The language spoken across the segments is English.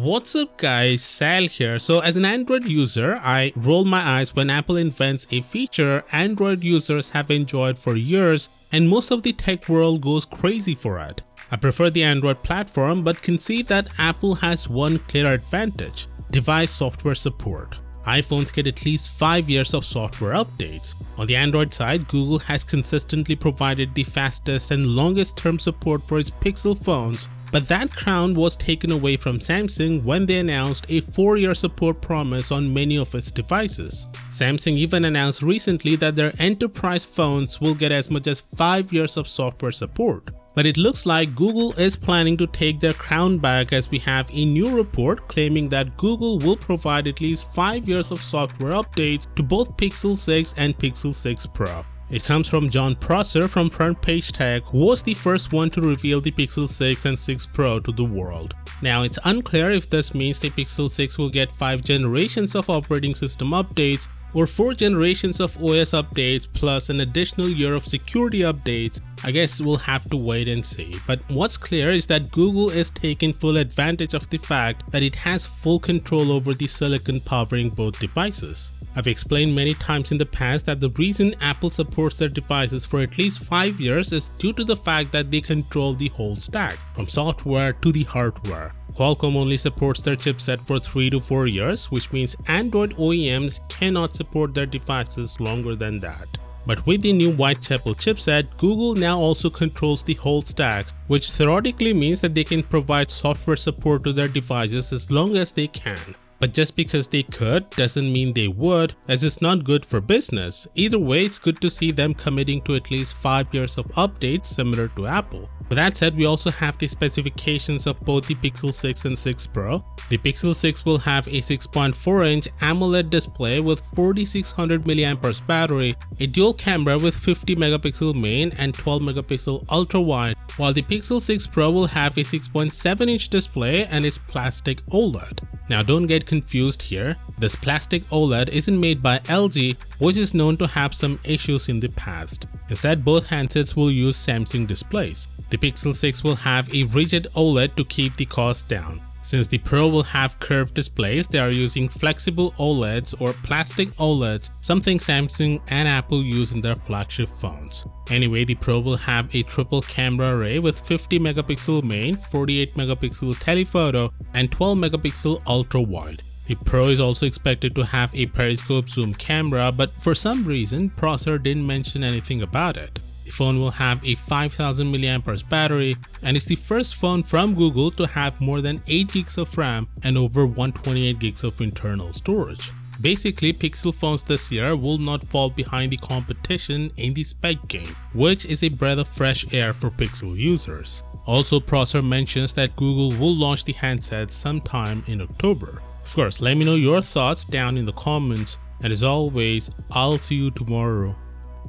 What's up guys, Sal here. So as an Android user, I roll my eyes when Apple invents a feature Android users have enjoyed for years and most of the tech world goes crazy for it. I prefer the Android platform but can see that Apple has one clear advantage: device software support. iPhones get at least 5 years of software updates. On the Android side, Google has consistently provided the fastest and longest term support for its Pixel phones, but that crown was taken away from Samsung when they announced a 4-year support promise on many of its devices. Samsung even announced recently that their enterprise phones will get as much as 5 years of software support. But it looks like Google is planning to take their crown back, as we have a new report claiming that Google will provide at least 5 years of software updates to both Pixel 6 and Pixel 6 Pro. It comes from John Prosser from Front Page Tech, who was the first one to reveal the Pixel 6 and 6 Pro to the world. Now it's unclear if this means the Pixel 6 will get 5 generations of operating system updates or 4 generations of OS updates plus an additional year of security updates. I guess we'll have to wait and see. But what's clear is that Google is taking full advantage of the fact that it has full control over the silicon powering both devices. I've explained many times in the past that the reason Apple supports their devices for at least 5 years is due to the fact that they control the whole stack, from software to the hardware. Qualcomm only supports their chipset for 3 to 4 years, which means Android OEMs cannot support their devices longer than that. But with the new Whitechapel chipset, Google now also controls the whole stack, which theoretically means that they can provide software support to their devices as long as they can. But just because they could doesn't mean they would, as it's not good for business. Either way, it's good to see them committing to at least 5 years of updates similar to Apple. With that said, we also have the specifications of both the Pixel 6 and 6 Pro. The Pixel 6 will have a 6.4-inch AMOLED display with 4600 mAh battery, a dual camera with 50 megapixel main and 12 megapixel ultra wide, while the Pixel 6 Pro will have a 6.7-inch display and is plastic OLED. Now don't get confused here, this plastic OLED isn't made by LG, which is known to have some issues in the past. Instead, both handsets will use Samsung displays. The Pixel 6 will have a rigid OLED to keep the cost down. Since the Pro will have curved displays, they are using flexible OLEDs or plastic OLEDs, something Samsung and Apple use in their flagship phones. Anyway, the Pro will have a triple camera array with 50 megapixel main, 48 megapixel telephoto and 12 megapixel ultra wide. The Pro is also expected to have a periscope zoom camera, but for some reason Prosser didn't mention anything about it. The phone will have a 5000 mAh battery and is the first phone from Google to have more than 8 gigs of RAM and over 128 gigs of internal storage. Basically, Pixel phones this year will not fall behind the competition in the spec game, which is a breath of fresh air for Pixel users. Also, Prosser mentions that Google will launch the handset sometime in October. Of course, let me know your thoughts down in the comments, and as always, I'll see you tomorrow.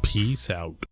Peace out.